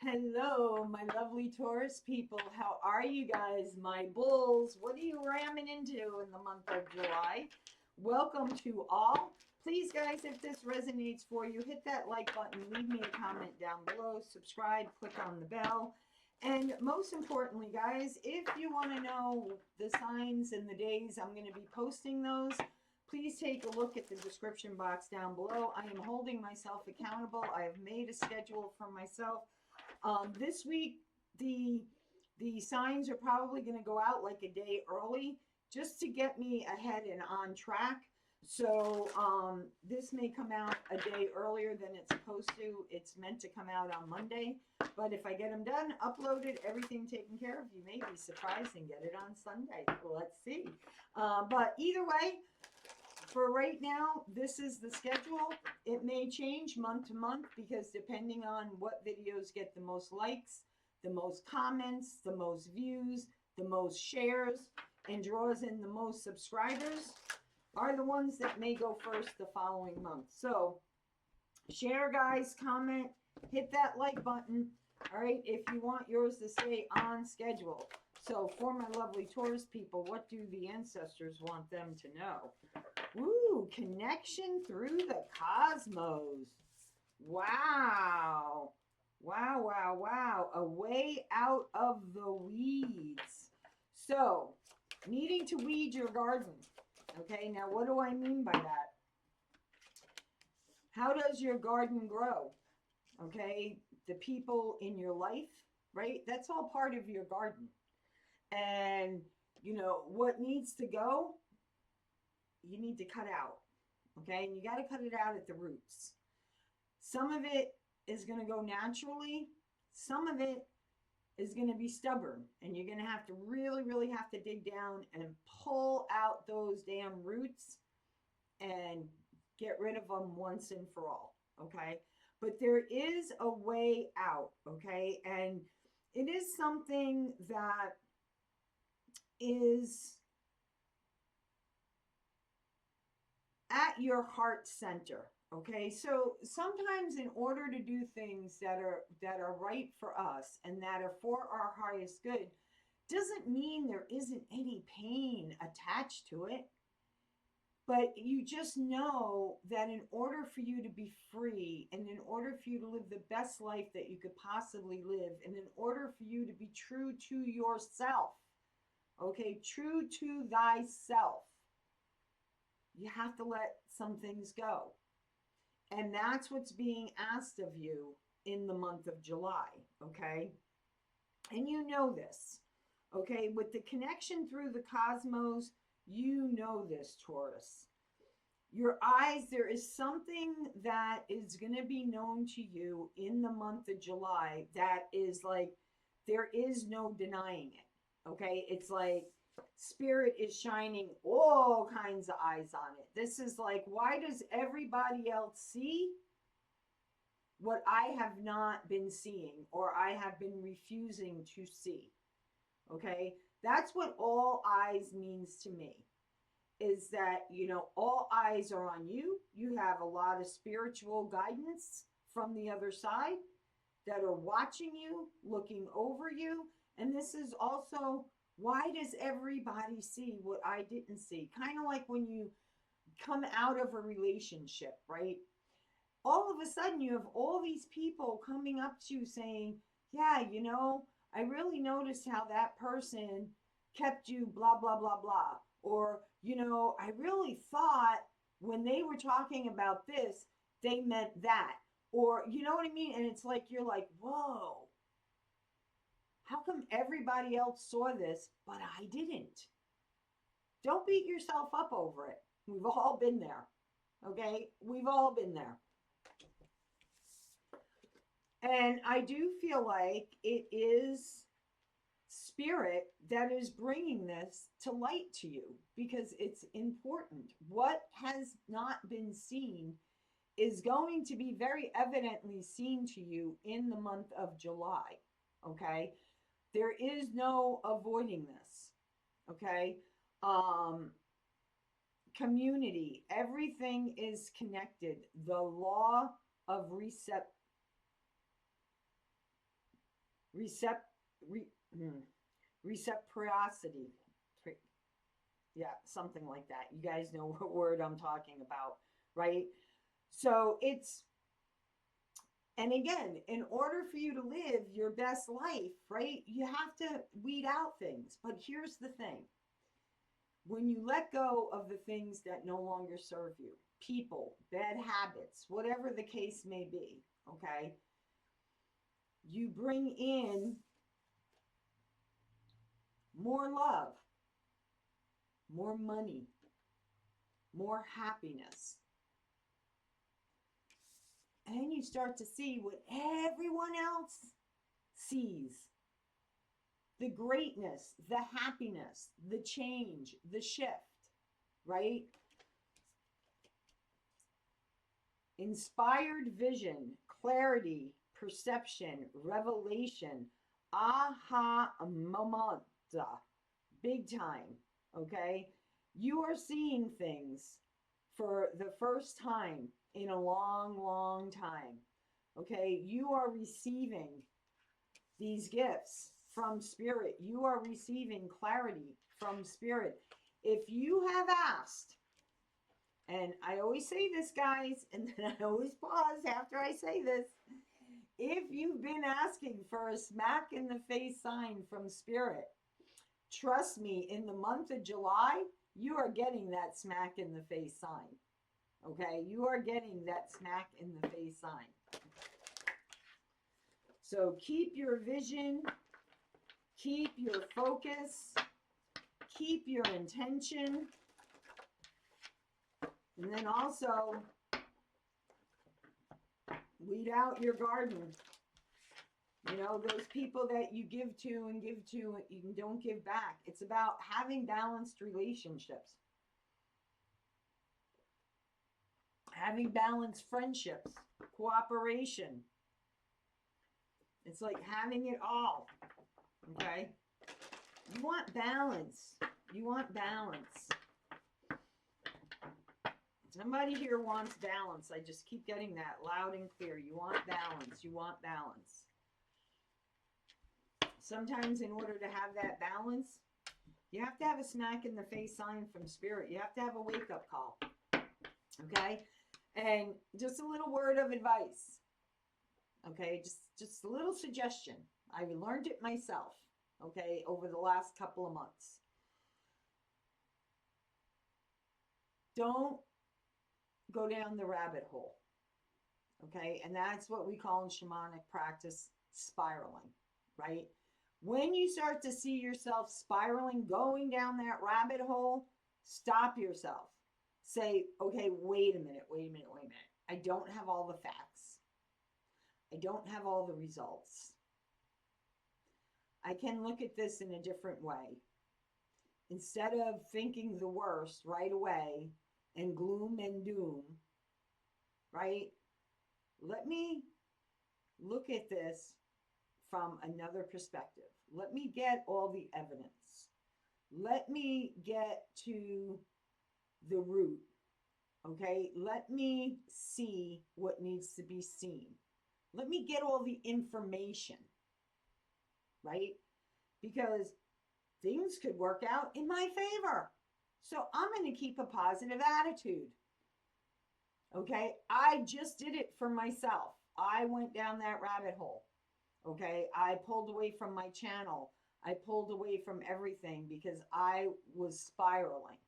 Hello, my lovely Taurus people. How are you guys, my bulls? What are you ramming into in the month of July? Welcome to all. Please, guys, if this resonates for you, hit that like button, leave me a comment down below, subscribe, click on the bell. And most importantly, guys, if you want to know the signs and the days I'm going to be posting those, please take a look at the description box down below. I am holding myself accountable. I have made a schedule for myself. This week, the signs are probably going to go out like a day early just to get me ahead and on track. So this may come out a day earlier than it's supposed to. It's meant to come out on Monday. But if I get them done, uploaded, everything taken care of, you may be surprised and get it on Sunday. Well, let's see. But either way, for right now, this is the schedule. It may change month to month because depending on what videos get the most likes, the most comments, the most views, the most shares, and draws in the most subscribers are the ones that may go first the following month. So share, guys, comment, hit that like button. All right, if you want yours to stay on schedule. So for my lovely Taurus people, what do the ancestors want them to know? Ooh, connection through the cosmos. Wow. Wow, wow, wow. A way out of the weeds. So, needing to weed your garden. Okay, now what do I mean by that? How does your garden grow? Okay, the people in your life, right? That's all part of your garden. And, what needs to go, you need to cut out. Okay, and you got to cut it out at the roots. Some of it is going to go naturally, some of it is going to be stubborn, and you're going to have to really have to dig down and pull out those damn roots and get rid of them once and for all. Okay, but there is a way out. Okay, and it is something that is at your heart center. Okay, so sometimes in order to do things that are right for us and that are for our highest good, doesn't mean there isn't any pain attached to it. But you just know that in order for you to be free, and in order for you to live the best life that you could possibly live, and in order for you to be true to yourself, okay, true to thyself, you have to let some things go. And that's what's being asked of you in the month of July, okay? And you know this, okay? With the connection through the cosmos, you know this, Taurus. Your eyes, there is something that is going to be known to you in the month of July that is like, there is no denying it, okay? It's like, Spirit is shining all kinds of eyes on it. This is like, why does everybody else see what I have not been seeing or I have been refusing to see? Okay, that's what all eyes means to me, is that, all eyes are on you. You have a lot of spiritual guidance from the other side that are watching you, looking over you. And this is also, why does everybody see what I didn't see? Kind of like when you come out of a relationship, right? All of a sudden, you have all these people coming up to you saying, yeah, I really noticed how that person kept you blah, blah, blah, blah. Or, I really thought when they were talking about this, they meant that. Or, you know what I mean? And it's like, you're like, whoa, how come everybody else saw this, but I didn't? Don't beat yourself up over it. We've all been there. Okay? We've all been there. And I do feel like it is spirit that is bringing this to light to you because it's important. What has not been seen is going to be very evidently seen to you in the month of July. Okay? There is no avoiding this. Okay? Community, everything is connected. The law of Recept, re, reciprocity. Yeah, something like that. You guys know what word I'm talking about, right? So it's, and again, in order for you to live your best life, right, you have to weed out things. But here's the thing, when you let go of the things that no longer serve you, people, bad habits, whatever the case may be, okay, you bring in more love, more money, more happiness. And you start to see what everyone else sees, the greatness, the happiness, the change, the shift, right? Inspired vision, clarity, perception, revelation, aha moment, big time, okay? You are seeing things for the first time in a long, long time, okay? You are receiving these gifts from spirit. You are receiving clarity from spirit. If you have asked, and I always say this, guys, and then I always pause after I say this. If you've been asking for a smack in the face sign from spirit, trust me, in the month of July, you are getting that smack in the face sign. Okay? You are getting that smack in the face sign. So keep your vision, keep your focus, keep your intention. And then also, weed out your garden. You know, those people that you give to and you don't give back. It's about having balanced relationships. Having balanced friendships, cooperation. It's like having it all, okay? You want balance. You want balance. Somebody here wants balance. I just keep getting that loud and clear. You want balance. You want balance. Sometimes in order to have that balance, you have to have a smack in the face sign from spirit. You have to have a wake-up call. Okay? And just a little word of advice. Okay? Just a little suggestion. I learned it myself, okay, over the last couple of months. Don't go down the rabbit hole. Okay? And that's what we call in shamanic practice spiraling, right? When you start to see yourself spiraling, going down that rabbit hole, stop yourself. Say, okay, wait a minute. I don't have all the facts. I don't have all the results. I can look at this in a different way. Instead of thinking the worst right away and gloom and doom, right? Let me look at this from another perspective. Let me get all the evidence. Let me get to the root, okay? Let me see what needs to be seen. Let me get all the information, right? Because things could work out in my favor. So I'm going to keep a positive attitude. Okay? I just did it for myself. I went down that rabbit hole. Okay? I pulled away from my channel. I pulled away from everything because I was spiraling.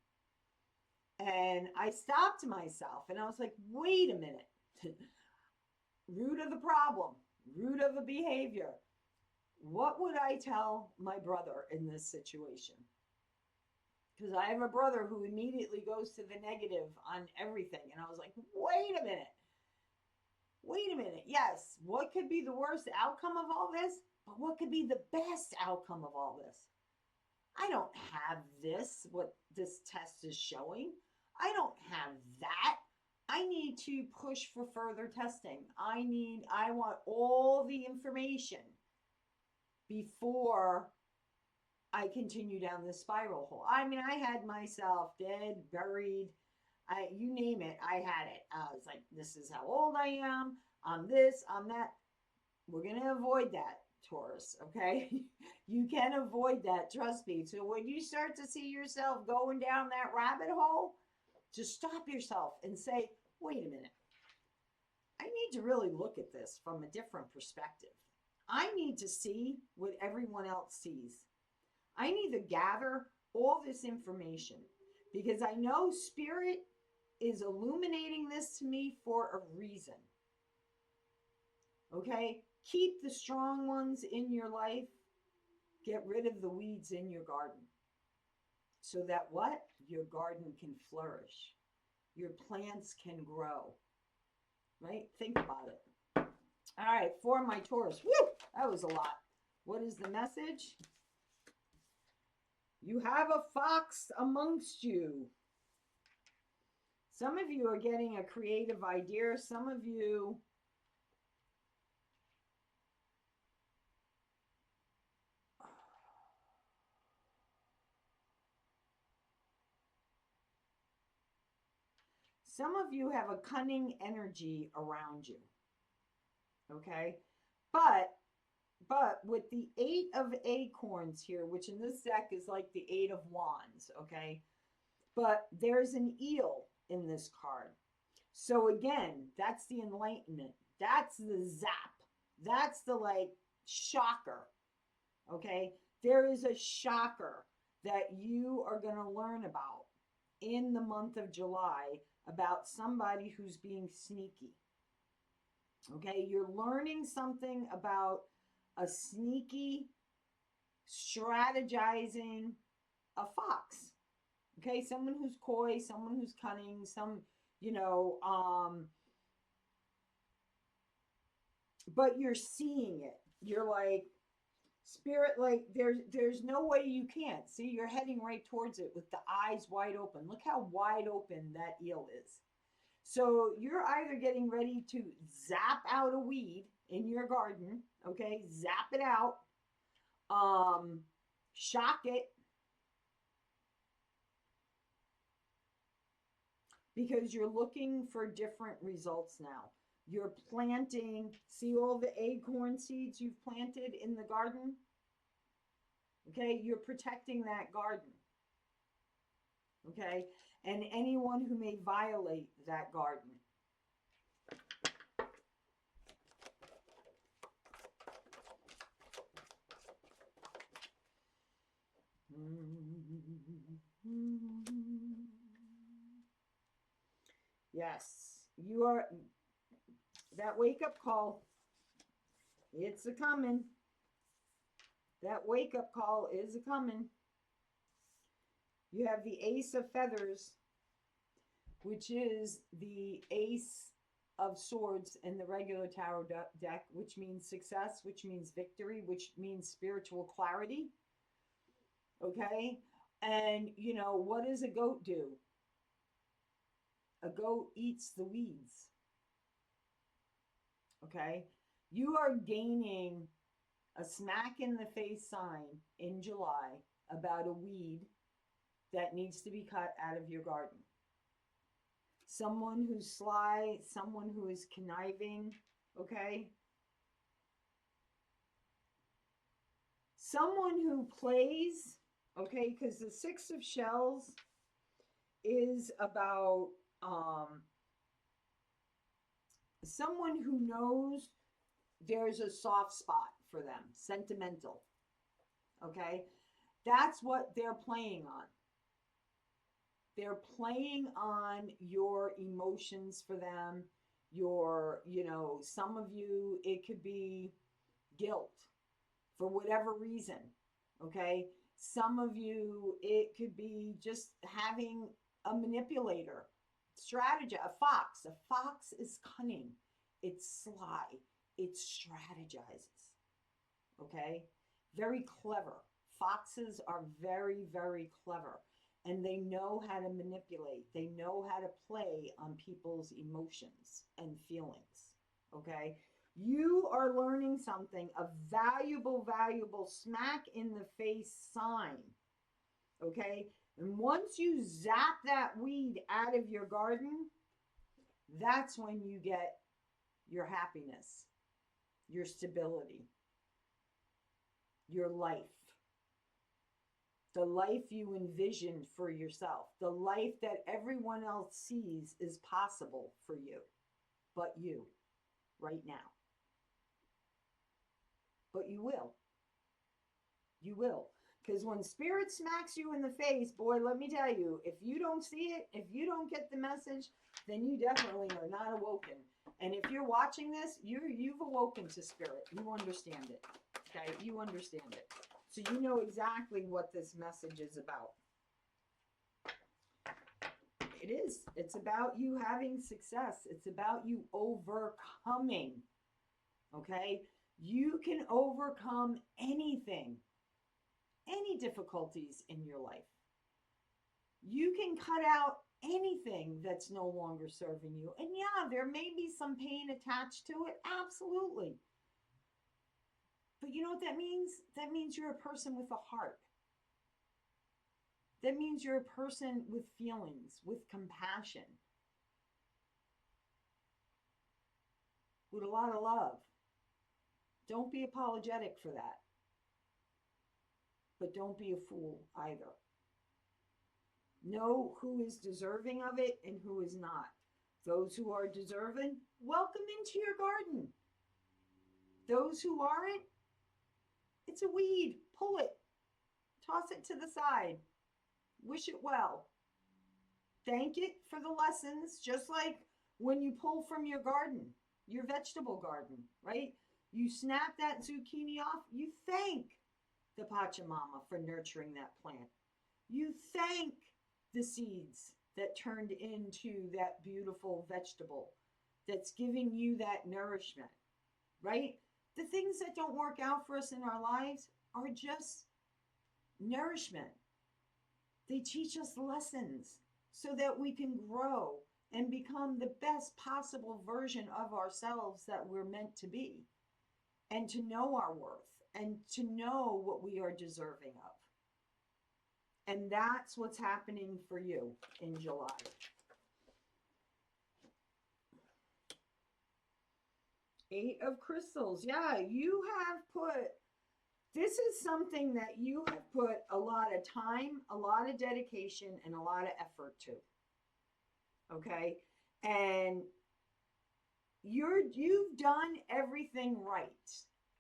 And I stopped myself and I was like, wait a minute. Root of the problem, root of the behavior. What would I tell my brother in this situation? Because I have a brother who immediately goes to the negative on everything. And I was like, wait a minute. Yes, what could be the worst outcome of all this? But what could be the best outcome of all this? I don't have this, what this test is showing. I don't have that. I need to push for further testing. I want all the information before I continue down this spiral hole. I mean, I had myself dead, buried, you name it, I had it. I was like, this is how old I am. I'm this, I'm that. We're going to avoid that. Taurus, okay? You can avoid that, trust me. So when you start to see yourself going down that rabbit hole, just stop yourself and say, wait a minute. I need to really look at this from a different perspective. I need to see what everyone else sees. I need to gather all this information because I know Spirit is illuminating this to me for a reason. Okay? Keep the strong ones in your life. Get rid of the weeds in your garden. So that what? Your garden can flourish. Your plants can grow. Right? Think about it. All right, for my Taurus. Woo! That was a lot. What is the message? You have a fox amongst you. Some of you are getting a creative idea. Some of you have a cunning energy around you. Okay? But with the 8 of acorns here, which in this deck is like the 8 of wands, okay? But there's an eel in this card. So again, that's the enlightenment. That's the zap. That's the like shocker. Okay? There is a shocker that you are going to learn about in the month of July about somebody who's being sneaky. Okay? You're learning something about a sneaky, strategizing, a fox. Okay? Someone who's coy, someone who's cunning, some, but you're seeing it. You're like, Spirit, like there's no way you can't. See, you're heading right towards it with the eyes wide open. Look how wide open that eel is. So you're either getting ready to zap out a weed in your garden, okay? Zap it out, shock it, because you're looking for different results now. You're planting, see all the acorn seeds you've planted in the garden? Okay, you're protecting that garden. Okay, and anyone who may violate that garden. Yes, you are, that wake-up call, it's a-coming. That wake-up call is a-coming. You have the Ace of Feathers, which is the Ace of Swords in the regular tarot deck, which means success, which means victory, which means spiritual clarity. Okay? And, what does a goat do? A goat eats the weeds. Okay? You are gaining a smack in the face sign in July about a weed that needs to be cut out of your garden. Someone who's sly, someone who is conniving, okay? Someone who plays, okay, because the Six of Shells is about someone who knows there's a soft spot for them, sentimental, okay? That's what they're playing on. They're playing on your emotions for them, your, some of you, it could be guilt for whatever reason, okay? Some of you, it could be just having a manipulator, a fox. A fox is cunning. It's sly. It strategizes, okay? Very clever. Foxes are very, very clever. And they know how to manipulate. They know how to play on people's emotions and feelings, okay? You are learning something, a valuable, valuable smack in the face sign, okay? And once you zap that weed out of your garden, that's when you get your happiness, your stability, your life, the life you envisioned for yourself, the life that everyone else sees is possible for you, but you, right now. But you will. You will. Because when spirit smacks you in the face, boy, let me tell you, if you don't see it, if you don't get the message, then you definitely are not awoken. And if you're watching this, you've awoken to spirit. You understand it. Okay? You understand it. So you know exactly what this message is about. It is. It's about you having success. It's about you overcoming. Okay? You can overcome anything, any difficulties in your life. You can cut out anything that's no longer serving you. And yeah, there may be some pain attached to it. Absolutely. But you know what that means? That means you're a person with a heart. That means you're a person with feelings, with compassion, with a lot of love. Don't be apologetic for that. But don't be a fool either. Know who is deserving of it and who is not. Those who are deserving, welcome into your garden. Those who aren't, it's a weed. Pull it. Toss it to the side. Wish it well. Thank it for the lessons, just like when you pull from your garden, your vegetable garden, right? You snap that zucchini off, you thank the Pachamama for nurturing that plant. You thank the seeds that turned into that beautiful vegetable that's giving you that nourishment, right? The things that don't work out for us in our lives are just nourishment. They teach us lessons so that we can grow and become the best possible version of ourselves that we're meant to be, and to know our worth and to know what we are deserving of. And that's what's happening for you in July. Eight of Crystals. Yeah, you have put, this is something that you have put a lot of time, a lot of dedication, and a lot of effort to. Okay? And you've done everything right.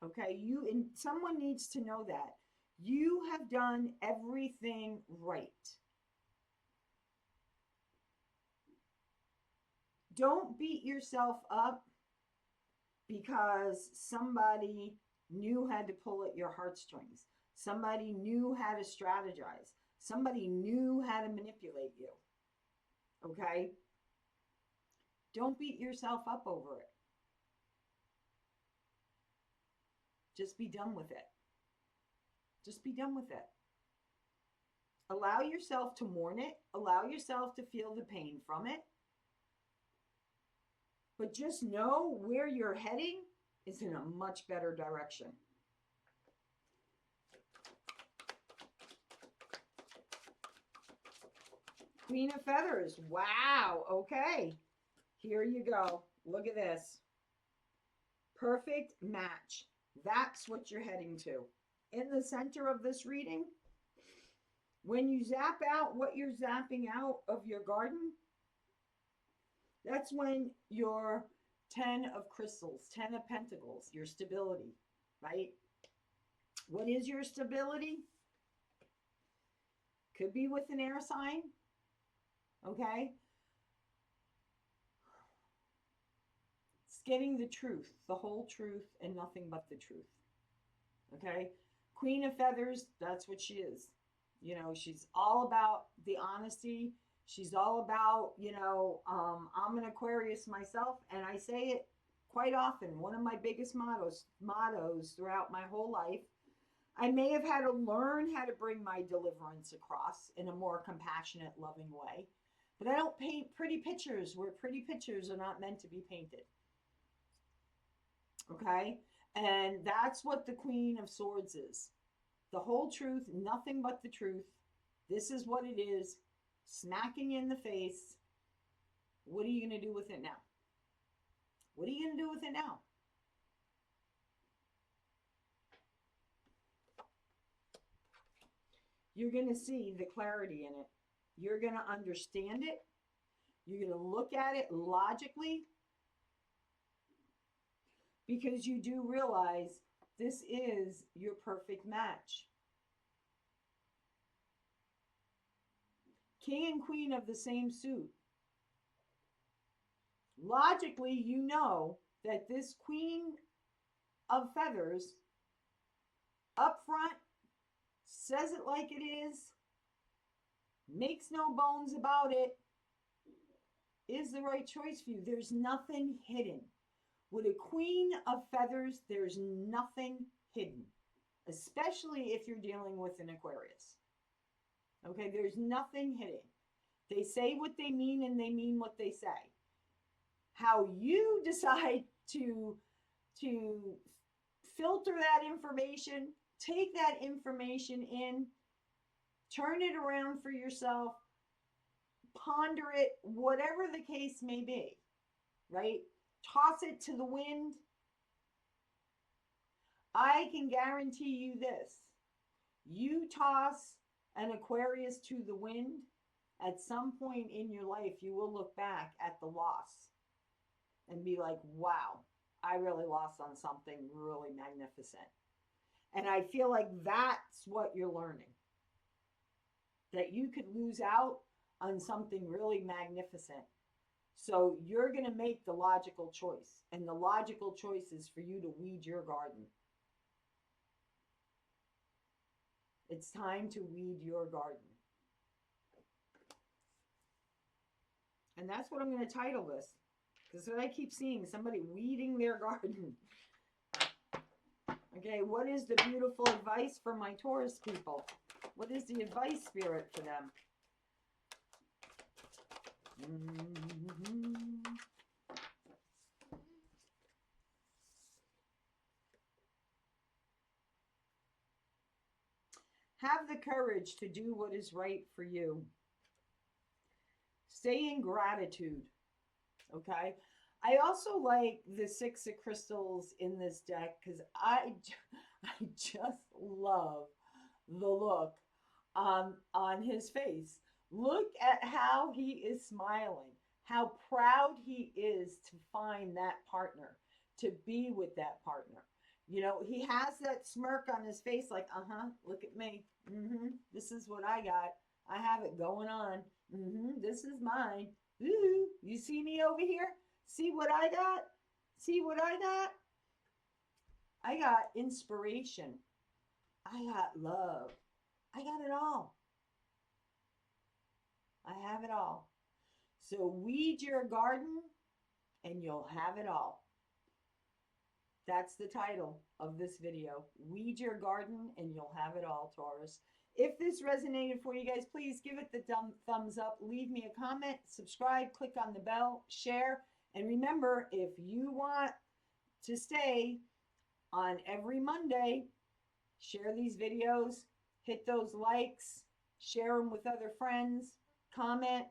Okay? And someone needs to know that. You have done everything right. Don't beat yourself up because somebody knew how to pull at your heartstrings. Somebody knew how to strategize. Somebody knew how to manipulate you. Okay? Don't beat yourself up over it. Just be done with it. Just be done with it. Allow yourself to mourn it. Allow yourself to feel the pain from it. But just know where you're heading is in a much better direction. Queen of Feathers. Wow. Okay. Here you go. Look at this. Perfect match. That's what you're heading to. In the center of this reading, when you zap out what you're zapping out of your garden, that's when your 10 of Crystals, 10 of Pentacles, your stability, right? What is your stability? Could be with an air sign, okay? It's getting the truth, the whole truth, and nothing but the truth, okay? Queen of Feathers, that's what she is. You know, she's all about the honesty. She's all about, you know, I'm an Aquarius myself, and I say it quite often. One of my biggest mottos throughout my whole life. I may have had to learn how to bring my deliverance across in a more compassionate, loving way. But I don't paint pretty pictures where pretty pictures are not meant to be painted. Okay? And that's what the Queen of Swords is. The whole truth, nothing but the truth. This is what it is. Smacking you in the face. What are you going to do with it now? What are you going to do with it now? you're going to see the clarity in it. You're going to understand it. You're going to look at it logically, because you do realize this is your perfect match. King and queen of the same suit. Logically, you know that this queen of feathers up front says it like it is, makes no bones about it, is the right choice for you. There's nothing hidden. With a queen of feathers, there's nothing hidden, especially if you're dealing with an Aquarius. Okay, there's nothing hidden. They say what they mean and they mean what they say. How you decide to filter that information, take that information in, turn it around for yourself, ponder it, whatever the case may be, right? Toss it to the wind. I can guarantee you this. You toss an Aquarius to the wind, at some point in your life, you will look back at the loss and be like, wow, I really lost on something really magnificent. And I feel like that's what you're learning. That you could lose out on something really magnificent. So you're going to make the logical choice. And the logical choice is for you to weed your garden. It's time to weed your garden. And that's what I'm going to title this. Because what I keep seeing, somebody weeding their garden. Okay, what is the beautiful advice for my Taurus people? What is the advice, Spirit, for them? Have the courage to do what is right for you. Stay in gratitude. Okay? I also like the Six of Crystals in this deck because I just love the look on his face. Look at how he is smiling, how proud he is to find that partner, to be with that partner. You know, he has that smirk on his face like, look at me. This is what I got. I have it going on. This is mine. Ooh, you see me over here? See what I got? See what I got? I got inspiration. I got love. I got it all. I have it all. So weed your garden and you'll have it all. That's the title of this video. Weed your garden and you'll have it all, Taurus. If this resonated for you guys, please give it the thumbs up. Leave me a comment, subscribe, click on the bell, share. And remember, if you want to stay on every Monday, share these videos, hit those likes, share them with other friends, comment,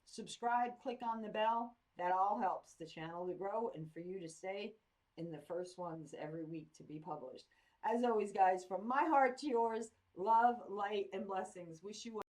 subscribe, click on the bell. That all helps the channel to grow and for you to stay in the first ones every week to be published. As always, guys, from my heart to yours, love, light, and blessings. Wish you well.